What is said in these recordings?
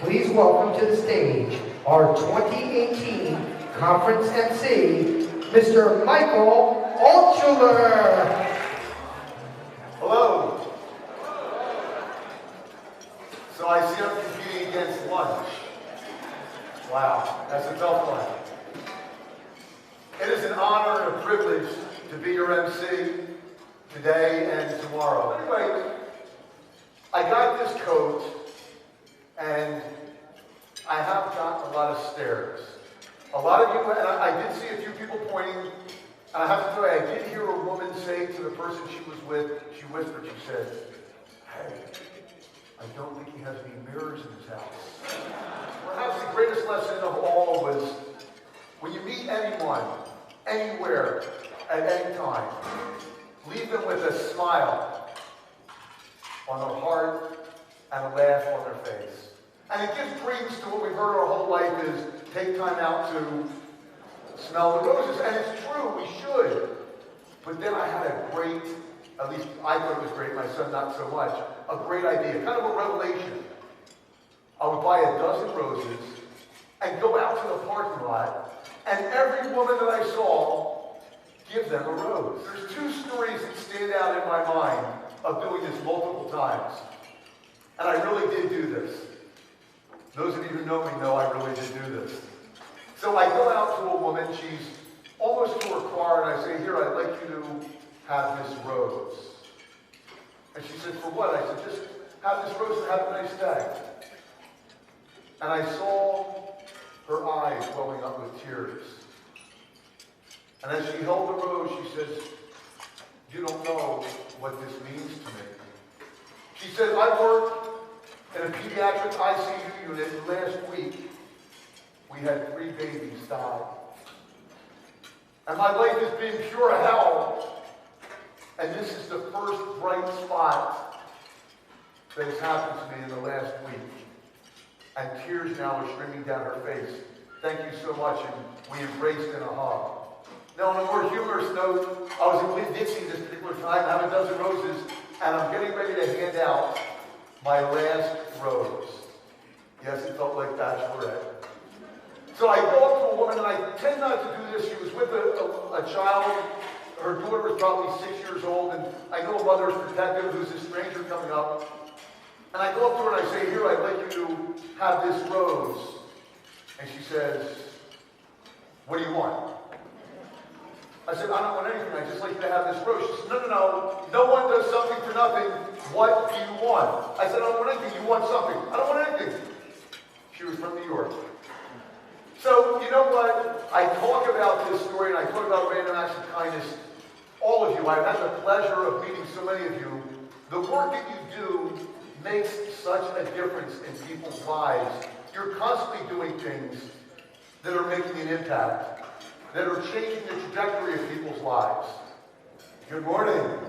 Please welcome to the stage our 2018 Conference MC, Mr. Michael Altshuler. Hello. So I see I'm competing against lunch. Wow, that's a tough one. It is an honor and a privilege to be your MC today and tomorrow. Anyway, I got this coat and I have gotten a lot of stares. A lot of you, and I did see a few people pointing, and I have to tell you, I did hear a woman say to the person she was with, she whispered, she said, "Hey, I don't think he has any mirrors in his house." Perhaps the greatest lesson of all was, when you meet anyone, anywhere, at any time, leave them with a smile on their heart and a laugh on their face. And it gives credence to what we've heard our whole life is take time out to smell the roses. And it's true, we should. But then I had a great, at least I thought it was great, my son not so much, a great idea, kind of a revelation. I would buy a dozen roses and go out to the parking lot, and every woman that I saw, give them a rose. There's two stories that stand out in my mind of doing this multiple times. And I really did do this. Those of you who know me know I really did do this. So I go out to a woman, she's almost to her car, and I say, "Here, I'd like you to have this rose." And she said, "For what?" I said, "Just have this rose and have a nice day." And I saw her eyes welling up with tears. And as she held the rose, she says, "You don't know what this means to me." She said, "I work in a pediatric ICU unit, and last week we had 3 babies die. And my life has been pure hell. And this is the first bright spot that has happened to me in the last week." And tears now are streaming down her face. "Thank you so much." And we embraced in a hug. Now, on a more humorous note, I was in Winn-Dixie this particular time, have a dozen roses, and I'm getting ready to hand out my last rose. Yes, it felt like bachelorette. So I go up to a woman, and I tend not to do this. She was with a child. Her daughter was probably 6 years old, and I know a mother's protective who's a stranger coming up. And I go up to her and I say, "Here, I'd like you to have this rose." And she says, "What do you want?" I said, "I don't want anything. I'd just like you to have this rose." She said, No. No one does something for nothing. What do you want?" I said, "I don't want anything. You want something." "I don't want anything." She was from New York. So, you know what? I talk about this story and I talk about random acts of kindness. All of you, I've had the pleasure of meeting so many of you. The work that you do makes such a difference in people's lives. You're constantly doing things that are making an impact, that are changing the trajectory of people's lives. Good morning.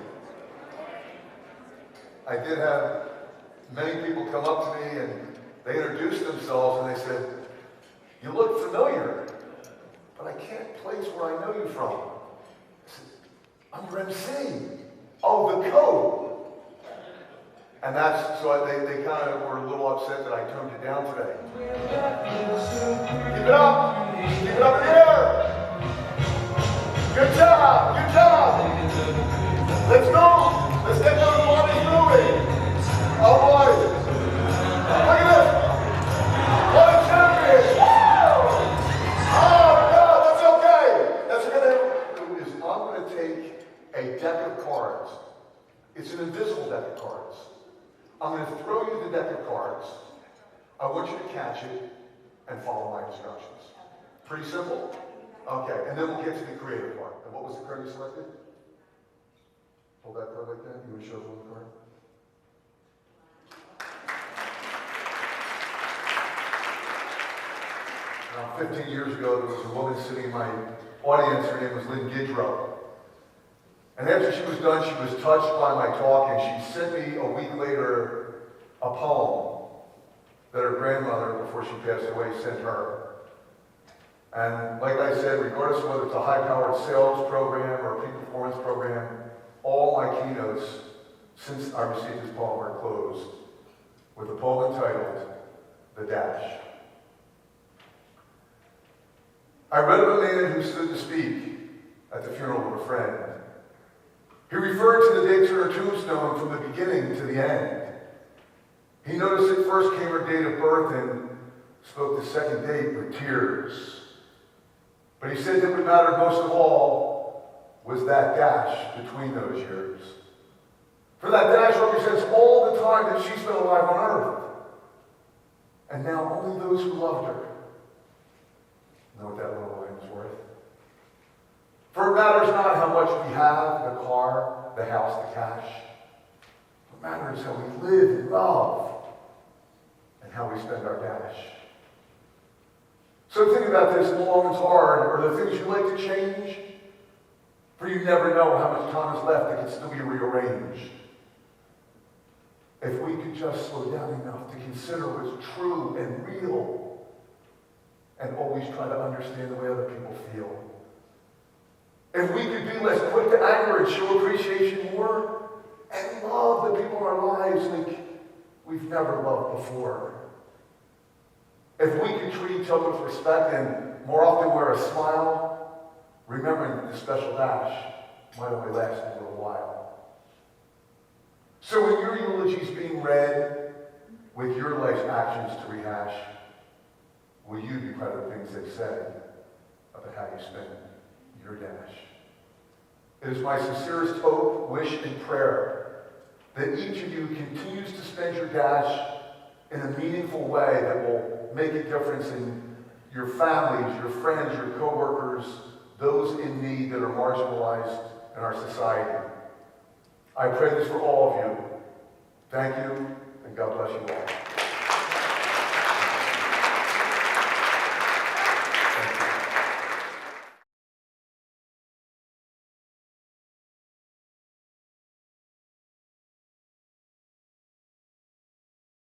I did have many people come up to me and they introduced themselves and they said, "You look familiar, but I can't place where I know you from." I said, "I'm your MC. Oh, the code." And that's, so they kind of were a little upset that I toned it down today. Keep it up. Keep it up in the air. Good job. Good job. Let's go. Let's get those bodies moving. Oh boy. Look at this. What a champion. Oh no, that's okay. That's okay. I'm going to take a deck of cards. It's an invisible deck of cards. I'm going to throw you the deck of cards. I want you to catch it and follow my instructions. Pretty simple? Okay, and then we'll get to the creative part. And what was the card you selected? Hold that card like that. You want to show us the card? Around 15 years ago, there was a woman sitting in my audience. Her name was Lynn Gidrow. And after she was done, she was touched by my talk, and she sent me a week later a poem that her grandmother, before she passed away, sent her. And like I said, regardless of whether it's a high-powered sales program or a peak performance program, all my keynotes since I received this poem are closed with a poem entitled, the dash. I read of a man who stood to speak at the funeral of a friend. He referred to the dates on her tombstone from the beginning to the end. He noticed it first came her date of birth and spoke the second date with tears. But he said that what mattered most of all was that dash between those years. For that dash represents all the time that she spent alive on earth. And now only those who loved her know what that little line is worth. For it matters not how much we have, the car, the house, the cash. What matters is how we live and love and how we spend our dash. So think about this long and hard, or the things you'd like to change. For you never know how much time is left that can still be rearranged. If we could just slow down enough to consider what's true and real and always try to understand the way other people feel. If we could be less quick to anger and show appreciation more and love the people in our lives like we've never loved before. If we could treat each other with respect and more often wear a smile, remembering that the special dash might only last a little while. So when your eulogy is being read with your life's actions to rehash, will you be proud of the things they've said about how you spend your dash? It is my sincerest hope, wish, and prayer that each of you continues to spend your dash in a meaningful way that will make a difference in your families, your friends, your coworkers, those in need that are marginalized in our society. I pray this for all of you. Thank you, and God bless you all.